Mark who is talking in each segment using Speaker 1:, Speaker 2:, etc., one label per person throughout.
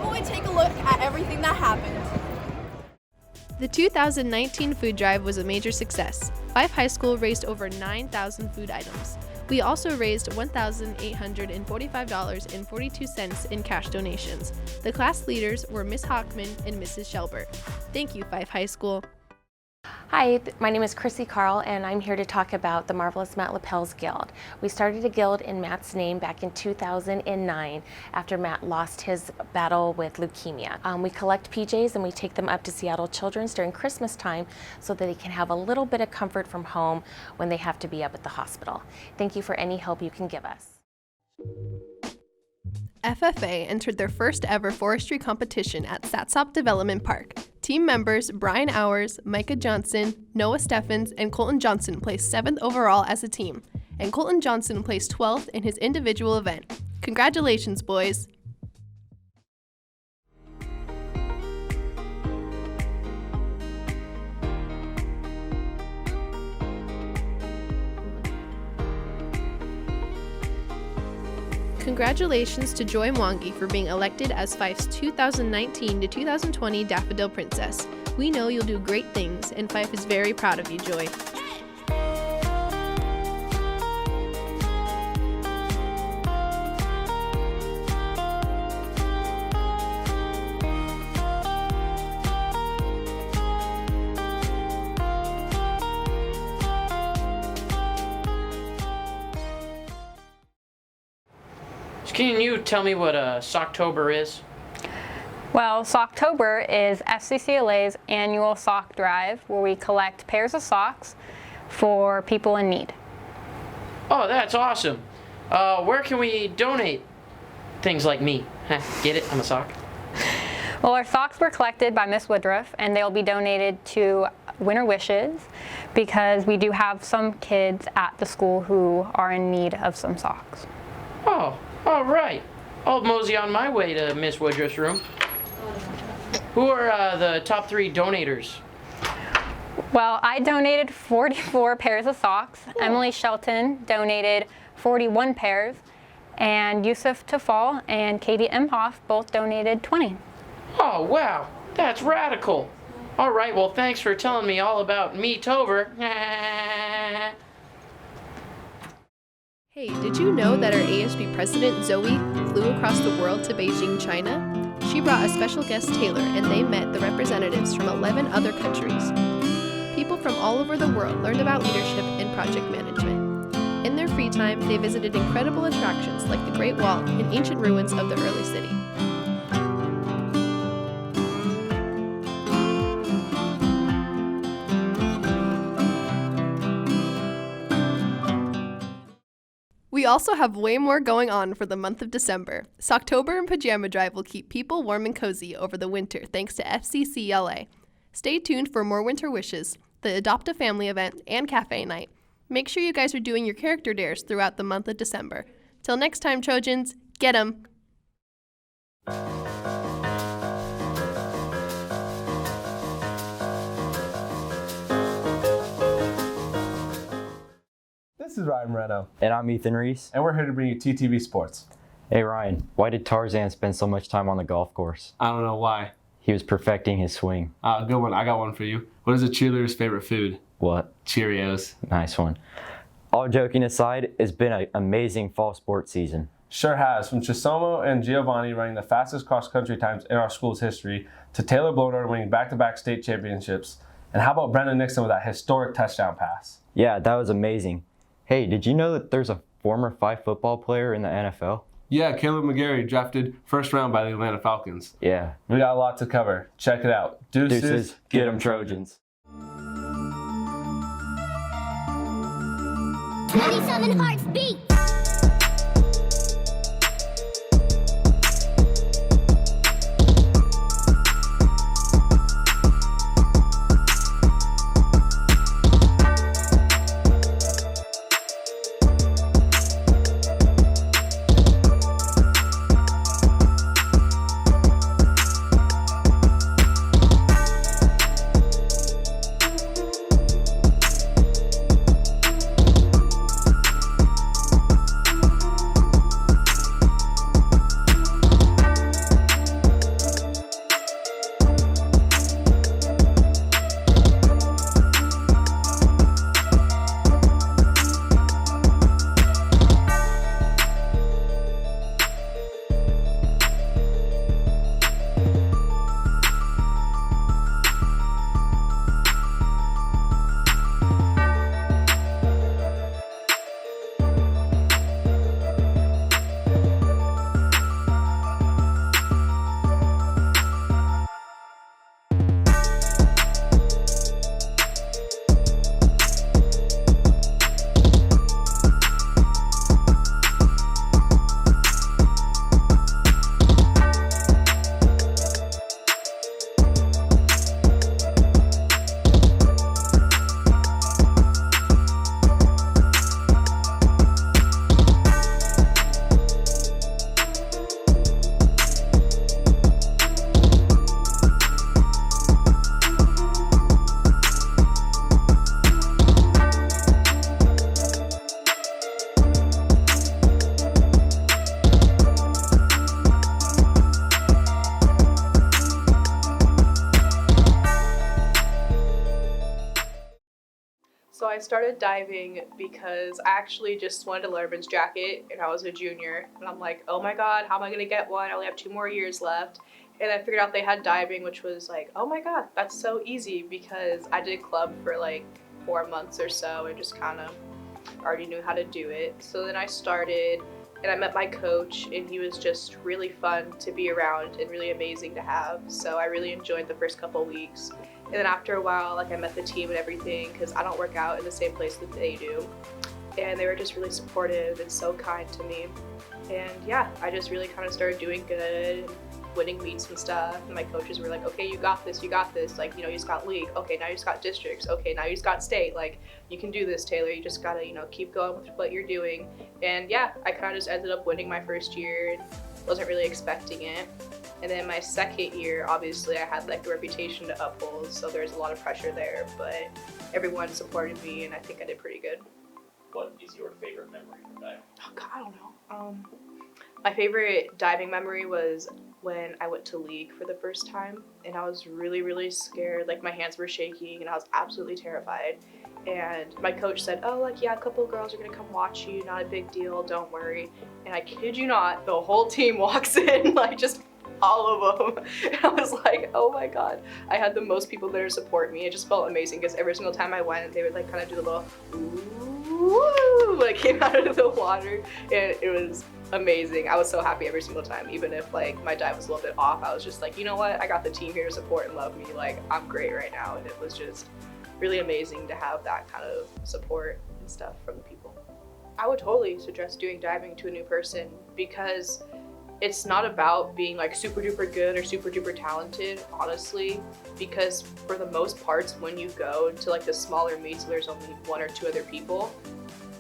Speaker 1: will we take a look at everything that happened?
Speaker 2: The 2019 food drive was a major success. Fife High School raised over 9,000 food items. We also raised $1,845.42 in cash donations. The class leaders were Miss Hockman and Mrs. Shelbert. Thank you, Fife High School.
Speaker 3: Hi, my name is Chrissy Carl, and I'm here to talk about the Marvelous Matt Lapel's Guild. We started a guild in Matt's name back in 2009 after Matt lost his battle with leukemia. We collect PJs and we take them up to Seattle Children's during Christmas time so that they can have a little bit of comfort from home when they have to be up at the hospital. Thank you for any help you can give us.
Speaker 2: FFA entered their first ever forestry competition at Satsop Development Park. Team members Brian Hours, Micah Johnson, Noah Steffens, and Colton Johnson placed 7th overall as a team, and Colton Johnson placed 12th in his individual event. Congratulations, boys! Congratulations to Joy Mwangi for being elected as Fife's 2019 to 2020 Daffodil Princess. We know you'll do great things, and Fife is very proud of you, Joy.
Speaker 4: Can you tell me what Socktober is?
Speaker 5: Well, Socktober is FCCLA's annual sock drive where we collect pairs of socks for people in need.
Speaker 4: Oh, that's awesome. Where can we donate things like me? Get it? I'm a sock.
Speaker 5: Well, our socks were collected by Miss Woodruff and they'll be donated to Winter Wishes because we do have some kids at the school who are in need of some socks.
Speaker 4: Oh, all right. I'll mosey on my way to Miss Woodruff's room. Who are the top 3 donators?
Speaker 5: Well, I donated 44 pairs of socks. Oh. Emily Shelton donated 41 pairs, and Yusuf Tafal and Katie Imhoff both donated 20.
Speaker 4: Oh, wow. That's radical. All right, well, thanks for telling me all about Me-tober.
Speaker 2: Hey, did you know that our ASB president, Zoe, flew across the world to Beijing, China? She brought a special guest, Taylor, and they met the representatives from 11 other countries. People from all over the world learned about leadership and project management. In their free time, they visited incredible attractions like the Great Wall and ancient ruins of the early city. We also have way more going on for the month of December. Socktober and Pajama Drive will keep people warm and cozy over the winter thanks to FCCLA. Stay tuned for more Winter Wishes, the Adopt a Family event, and Cafe Night. Make sure you guys are doing your character dares throughout the month of December. Till next time, Trojans, get 'em!
Speaker 6: This is Ryan Moreno.
Speaker 7: And I'm Ethan Reese.
Speaker 6: And we're here to bring you TTV Sports.
Speaker 7: Hey Ryan, why did Tarzan spend so much time on the golf course?
Speaker 6: I don't know why.
Speaker 7: He was perfecting his swing.
Speaker 6: Good one. I got one for you. What is a cheerleader's favorite food?
Speaker 7: What?
Speaker 6: Cheerios.
Speaker 7: Nice one. All joking aside, it's been an amazing fall sports season.
Speaker 6: Sure has. From Chisomo and Giovanni running the fastest cross-country times in our school's history, to Taylor Blodard winning back-to-back state championships. And how about Brendan Nixon with that historic touchdown pass?
Speaker 7: Yeah, that was amazing. Hey, did you know that there's a former Fife football player in the NFL?
Speaker 6: Yeah, Caleb McGarry, drafted first round by the Atlanta Falcons.
Speaker 7: Yeah.
Speaker 6: We got a lot to cover. Check it out. Deuces,
Speaker 7: get 'em Trojans.
Speaker 8: 27 hearts beat.
Speaker 1: I started diving because I actually just wanted a letterman's jacket and I was a junior. And I'm like, oh my God, how am I gonna get one? I only have 2 more years left. And I figured out they had diving, which was like, oh my God, that's so easy because I did club for like 4 months or so and just kind of already knew how to do it. So then I started and I met my coach and he was just really fun to be around and really amazing to have. So I really enjoyed the first couple weeks. And then after a while, like I met the team and everything because I don't work out in the same place that they do. And they were just really supportive and so kind to me. And yeah, I just really kind of started doing good and winning meets and stuff. And my coaches were like, okay, you got this. Like, you know, you just got league. Okay, now you just got districts. Okay, now you just got state. Like, you can do this, Taylor. You just gotta, you know, keep going with what you're doing. And yeah, I kind of just ended up winning my first year and wasn't really expecting it. And then my second year, obviously, I had like a reputation to uphold, so there's a lot of pressure there, but everyone supported me and I think I did pretty good.
Speaker 9: What is your favorite memory from diving?
Speaker 1: Oh God, I don't know. My favorite diving memory was when I went to league for the first time and I was really, really scared. Like my hands were shaking and I was absolutely terrified. And my coach said, oh, like, yeah, a couple of girls are gonna come watch you, not a big deal, don't worry. And I kid you not, the whole team walks in, like just all of them. And I was like, oh my God. I had the most people there to support me. It just felt amazing because every single time I went, they would like kind of do the little ooh, like came out of the water, and it was amazing. I was so happy every single time, even if like my dive was a little bit off. I was just like, you know what? I got the team here to support and love me. Like I'm great right now. And it was just really amazing to have that kind of support and stuff from the people. I would totally suggest doing diving to a new person because it's not about being like super duper good or super duper talented, honestly, because for the most parts when you go to like the smaller meets where there's only 1 or 2 other people,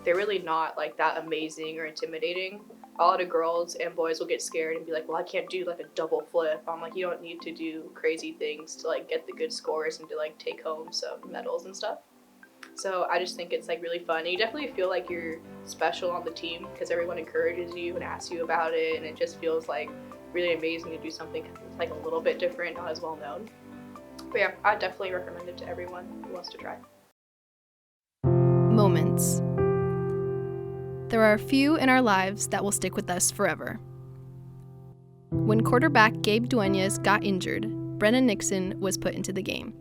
Speaker 1: they're really not like that amazing or intimidating. A lot of girls and boys will get scared and be like, well, I can't do like a double flip. I'm like, you don't need to do crazy things to like get the good scores and to like take home some medals and stuff. So I just think it's like really fun. And you definitely feel like you're special on the team because everyone encourages you and asks you about it, and it just feels like really amazing to do something like a little bit different, not as well known. But yeah, I definitely recommend it to everyone who wants to try.
Speaker 2: Moments. There are a few in our lives that will stick with us forever. When quarterback Gabe Duenas got injured, Brenna Nixon was put into the game.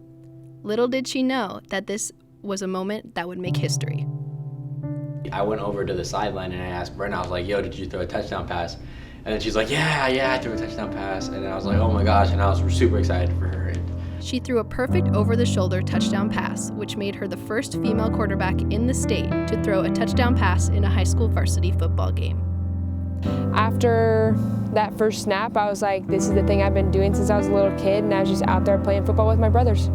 Speaker 2: Little did she know that this was a moment that would make history.
Speaker 10: I went over to the sideline and I asked Brenna, I was like, yo, did you throw a touchdown pass? And then she's like, yeah, I threw a touchdown pass. And then I was like, oh my gosh, and I was super excited for her.
Speaker 2: She threw a perfect over-the-shoulder touchdown pass, which made her the first female quarterback in the state to throw a touchdown pass in a high school varsity football game.
Speaker 11: After that first snap, I was like, this is the thing I've been doing since I was a little kid, and I was just out there playing football with my brothers.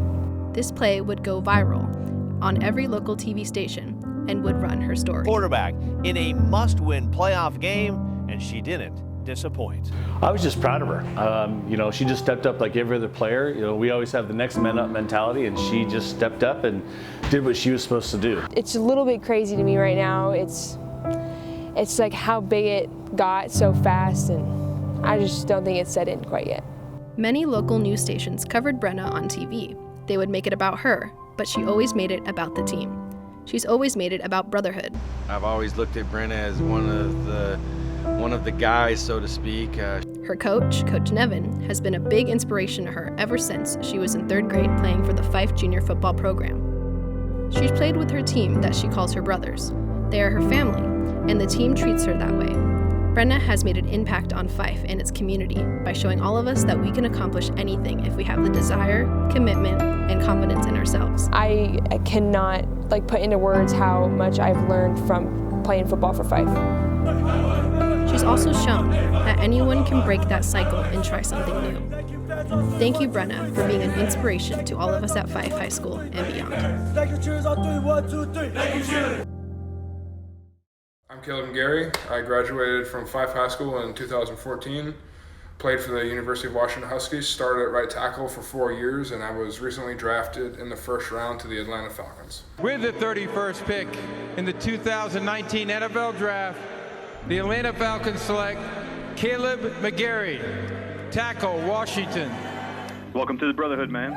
Speaker 2: This play would go viral on every local TV station and would run her story.
Speaker 12: Quarterback in a must-win playoff game, and she didn't disappoint.
Speaker 13: I was just proud of her. You know, she just stepped up like every other player. You know, we always have the next man up mentality, and she just stepped up and did what she was supposed to do.
Speaker 11: It's a little bit crazy to me right now. It's like how big it got so fast, and I just don't think it's set in quite yet.
Speaker 2: Many local news stations covered Brenna on TV. They would make it about her, but she always made it about the team. She's always made it about brotherhood.
Speaker 14: I've always looked at Brenna as one of the guys, so to speak.
Speaker 2: Her coach, Coach Nevin, has been a big inspiration to her ever since she was in 3rd grade playing for the Fife Junior football program. She's played with her team that she calls her brothers. They are her family, and the team treats her that way. Brenna has made an impact on Fife and its community by showing all of us that we can accomplish anything if we have the desire, commitment, and confidence in ourselves.
Speaker 11: I cannot put into words how much I've learned from playing football for Fife.
Speaker 2: She's also shown that anyone can break that cycle and try something new. Thank you, Brenna, for being an inspiration to all of us at Fife High School and beyond.
Speaker 15: I'm Caleb Gary. I graduated from Fife High School in 2014. Played for the University of Washington Huskies, started at right tackle for 4 years, and I was recently drafted in the 1st round to the Atlanta Falcons.
Speaker 16: With the 31st pick in the 2019 NFL Draft, the Atlanta Falcons select Caleb McGarry, tackle, Washington.
Speaker 17: Welcome to the Brotherhood, man.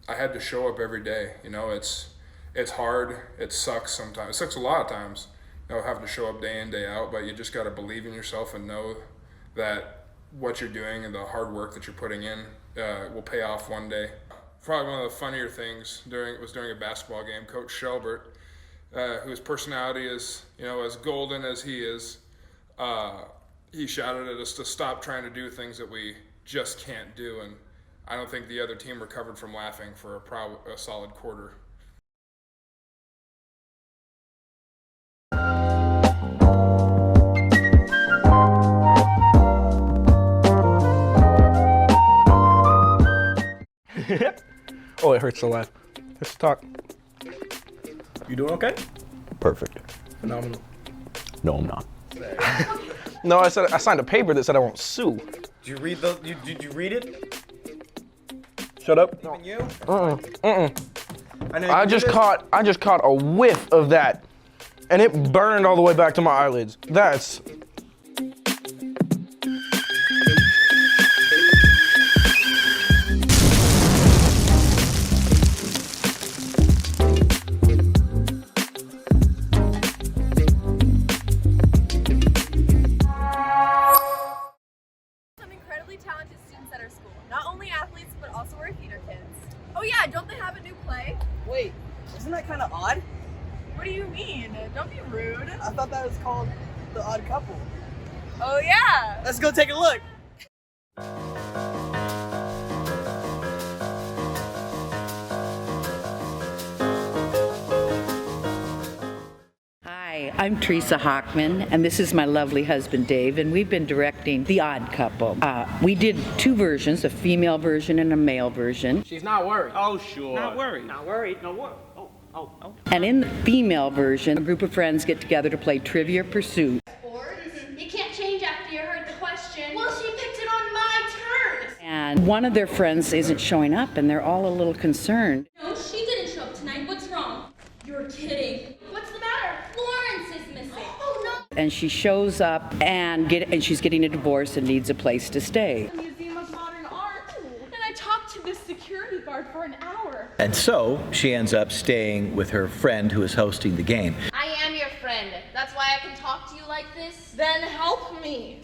Speaker 15: I had to show up every day. You know, it's hard. It sucks sometimes. It sucks a lot of times, you know, having to show up day in, day out, but you just got to believe in yourself and know that what you're doing and the hard work that you're putting in will pay off one day. Probably one of the funnier things was during a basketball game. Coach Shelbert, whose personality is, you know, as golden as he is, he shouted at us to stop trying to do things that we just can't do, and I don't think the other team recovered from laughing for a solid quarter.
Speaker 17: Oh, it hurts to laugh. Let's talk. You doing okay?
Speaker 18: Perfect.
Speaker 17: Phenomenal.
Speaker 18: No, I'm not.
Speaker 17: No, I signed a paper that said I won't sue.
Speaker 19: Did you read did you read it?
Speaker 17: Shut up.
Speaker 19: Even you?
Speaker 17: I just caught a whiff of that, and it burned all the way back to my eyelids. That's.
Speaker 2: Talented students at our school. Not only athletes, but also our theater kids. Oh yeah, don't they have a new play?
Speaker 20: Wait, isn't that kind of odd?
Speaker 2: What do you mean? Don't be rude.
Speaker 20: I thought that was called The Odd Couple.
Speaker 2: Oh yeah!
Speaker 20: Let's go take a look.
Speaker 21: Hi, I'm Teresa Hockman, and this is my lovely husband Dave, and we've been directing The Odd Couple. We did two versions, a female version and a male version.
Speaker 4: She's not worried.
Speaker 19: Oh, sure.
Speaker 4: Not worried.
Speaker 19: Not worried. No worry. Oh.
Speaker 21: And in the female version, a group of friends get together to play Trivia Pursuit.
Speaker 8: You can't change after you heard the question. Well, she picked it on my turn.
Speaker 21: And one of their friends isn't showing up, and they're all a little concerned.
Speaker 8: No, she didn't show up tonight. What's wrong? You're kidding. What's the matter? Florence is missing. Oh, no.
Speaker 21: And she shows up and she's getting a divorce and needs a place to stay.
Speaker 2: Museum of Modern Art. And I talked to this security guard for an hour.
Speaker 22: And so she ends up staying with her friend who is hosting the game.
Speaker 8: I am your friend. That's why I can talk to you like this. Then help me.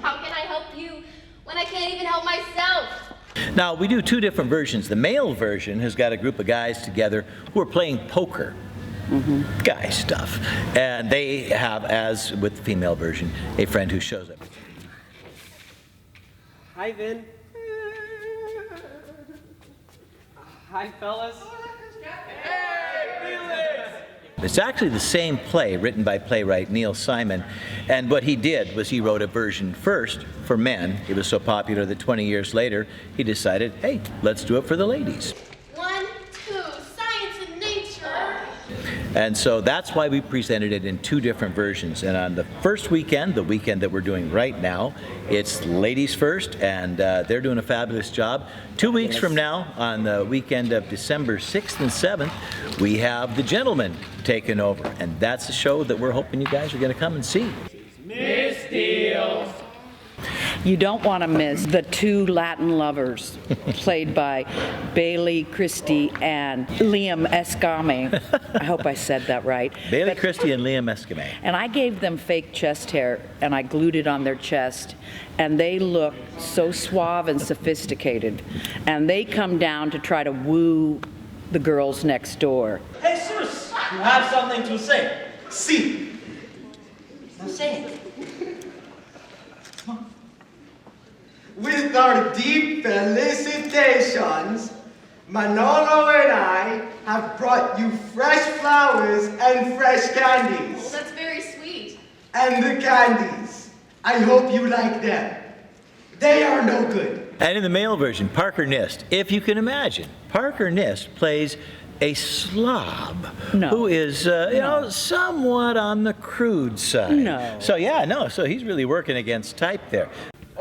Speaker 8: How can I help you when I can't even help myself?
Speaker 22: Now, we do two different versions. The male version has got a group of guys together who are playing poker. Guy stuff. And they have, as with the female version, a friend who shows up.
Speaker 20: Hi, Vin. Hi, fellas.
Speaker 22: It's actually the same play written by playwright Neil Simon, and what he did was he wrote a version first for men. It was so popular that 20 years later he decided, hey, let's do it for the ladies.
Speaker 8: 1, 2, science and nature.
Speaker 22: And so that's why we presented it in two different versions. And on the first weekend, the weekend that we're doing right now, it's ladies first, and they're doing a fabulous job. 2 weeks from now, on the weekend of December 6th and 7th, we have the gentlemen taking over. And that's the show that we're hoping you guys are going to come and see.
Speaker 4: Miss Deals.
Speaker 21: You don't want to miss the two Latin lovers, played by Bailey Christie and Liam Escame. I hope I said that right.
Speaker 22: Bailey Christie and Liam Escame.
Speaker 21: And I gave them fake chest hair, and I glued it on their chest, and they look so suave and sophisticated. And they come down to try to woo the girls next door.
Speaker 20: Hey, sis, you have something to say. Si. Now say it.
Speaker 23: With our deep felicitations, Manolo and I have brought you fresh flowers and fresh candies.
Speaker 8: Well, that's very sweet.
Speaker 23: And the candies, I hope you like them. They are no good.
Speaker 22: And in the male version, Parker Nist, if you can imagine, Parker Nist plays a slob who is, you know, somewhat on the crude side.
Speaker 21: No.
Speaker 22: So yeah, no, so he's really working against type there.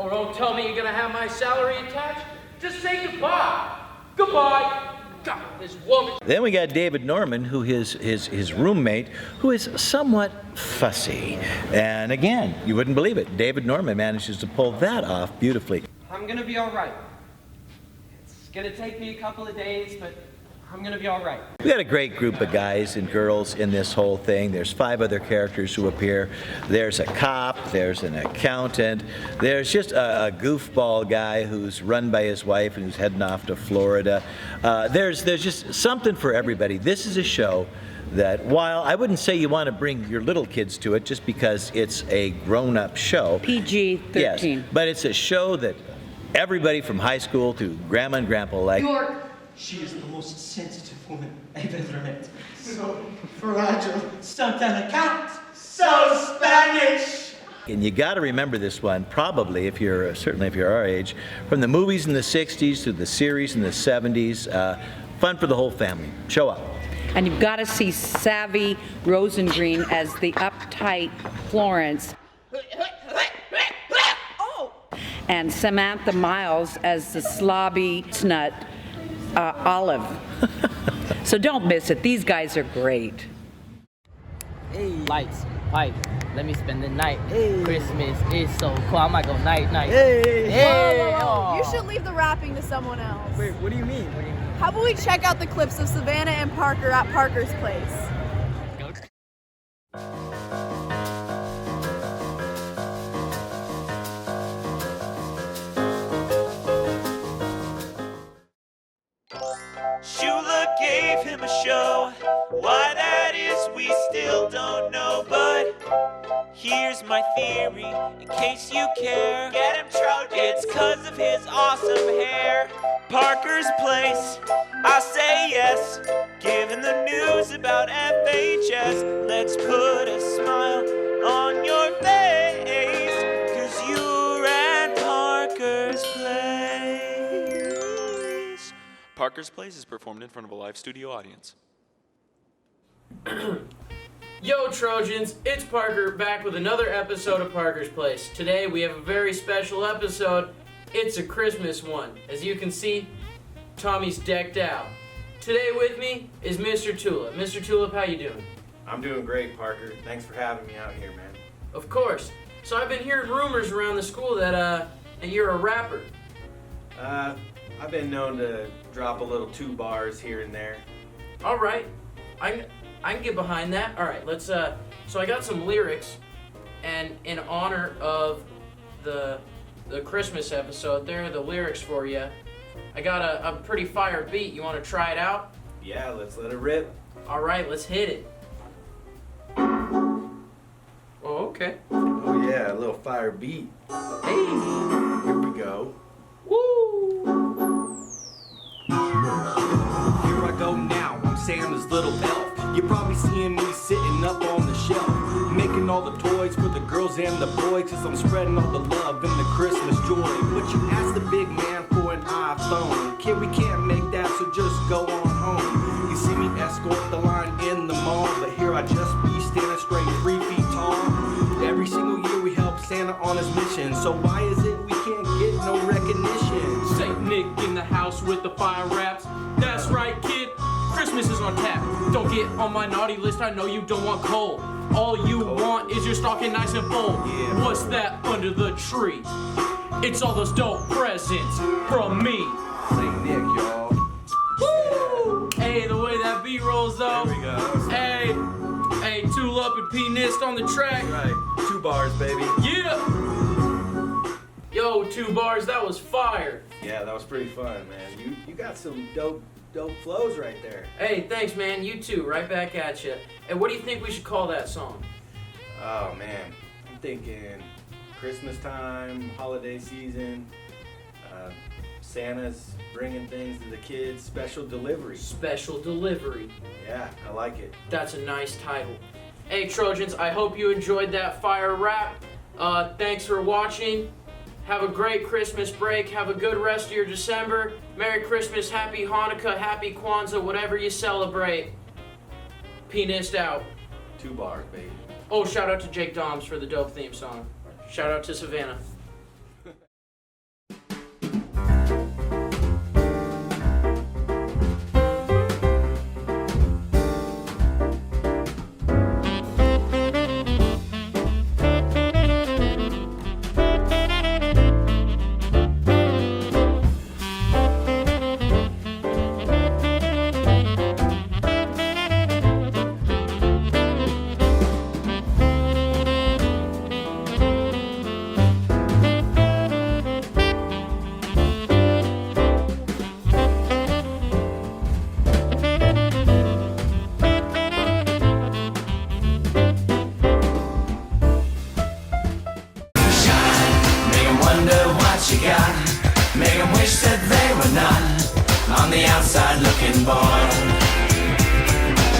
Speaker 4: Oh, don't tell me you're gonna have my salary attached. Just say goodbye. Goodbye. God, this woman.
Speaker 22: Then we got David Norman, who is his roommate, who is somewhat fussy. And again, you wouldn't believe it, David Norman manages to pull that off beautifully.
Speaker 20: I'm gonna be all right. It's
Speaker 3: It's gonna take me a couple of days, but I'm gonna be all right.
Speaker 22: We got a great group of guys and girls in this whole thing. There's 5 other characters who appear. There's a cop, there's an accountant, there's just a goofball guy who's run by his wife and who's heading off to Florida. There's just something for everybody. This is a show that, while I wouldn't say you want to bring your little kids to it just because it's a grown-up show.
Speaker 21: PG-13.
Speaker 22: Yes, but it's a show that everybody from high school to grandma and grandpa like.
Speaker 23: York, she is the most sensitive woman I've ever met. So fragile, so delicate, so Spanish.
Speaker 22: And you got to remember this one, probably, certainly if you're our age, from the movies in the 60s to the series in the 70s. Fun for the whole family. Show up.
Speaker 21: And you've got to see Savvy Rosengreen as the uptight Florence. And Samantha Miles as the slobby snut Olive. So don't miss it. These guys are great.
Speaker 5: Hey. Lights, pipe, let me spend the night. Hey. Christmas is so cool. I might go night. Hey.
Speaker 6: Hey. Whoa. You should leave the rapping to someone else.
Speaker 5: Wait, what do you mean?
Speaker 6: How about we check out the clips of Savannah and Parker at Parker's place?
Speaker 24: Shula gave him a show. Why that is, we still don't know, but here's my theory, in case you care. Get him, Trojans! It's 'cause of his awesome hair. Parker's Place, I say yes. Given the news about FHS, let's put a smile on your face, 'cause you're at Parker's Place.
Speaker 9: Parker's Place is performed in front of a live studio audience.
Speaker 4: Yo Trojans, it's Parker back with another episode of Parker's Place. Today we have a very special episode. It's a Christmas one. As you can see, Tommy's decked out. Today with me is Mr. Tulip. Mr. Tulip, how you doing?
Speaker 19: I'm doing great, Parker. Thanks for having me out here, man.
Speaker 4: Of course. So I've been hearing rumors around the school that you're a rapper.
Speaker 19: I've been known to drop a little 2 bars here and there.
Speaker 4: All right. I can get behind that. All right, let's so I got some lyrics, and in honor of the Christmas episode, there are the lyrics for you. I got a pretty fire beat. You want to try it out?
Speaker 19: Yeah, let's let it rip.
Speaker 4: All right, let's hit it. Oh, okay.
Speaker 19: Oh yeah, a little fire beat.
Speaker 4: Hey.
Speaker 19: Here we go.
Speaker 4: Woo!
Speaker 23: Here I go now, I'm Santa's little elf. You're probably seeing me sitting up on the shelf, making all the toys for the girls and the boys, 'cause I'm spreading all the love and the Christmas joy. But you asked the big man for an iPhone. Kid, we can't make that, so just go on home. You see me escort the line in the mall, but here I just be standing straight 3 feet tall. Every single year we help Santa on his mission, so why is it we can't get no recognition?
Speaker 4: Saint Nick in the house with the fire raps. That's right, kid. Christmas is on tap. Don't get on my naughty list, I know you don't want coal. All you want is your stocking nice and full.
Speaker 23: Yeah.
Speaker 4: What's that under the tree? It's all those dope presents from me.
Speaker 23: Saint Nick, y'all.
Speaker 4: Woo! Hey, the way that beat rolls though.
Speaker 19: There we go.
Speaker 4: Hey, Tulip and P-Nist on the track.
Speaker 19: Right, 2 bars, baby.
Speaker 4: Yeah! Yo, 2 bars, that was fire.
Speaker 19: Yeah, that was pretty fun, man. You got some dope flows right there.
Speaker 4: Hey, thanks, man. You too. Right back at you. And what do you think we should call that song?
Speaker 19: Oh man, I'm thinking Christmas time, holiday season. Santa's bringing things to the kids. Special delivery.
Speaker 4: Special delivery.
Speaker 19: Yeah, I like it.
Speaker 4: That's a nice title. Hey, Trojans, I hope you enjoyed that fire rap. Thanks for watching. Have a great Christmas break. Have a good rest of your December. Merry Christmas, Happy Hanukkah, Happy Kwanzaa, whatever you celebrate. P-Nist out.
Speaker 19: 2 bars, baby.
Speaker 4: Oh, shout out to Jake Doms for the dope theme song. Shout out to Savannah.
Speaker 24: on the outside looking boy.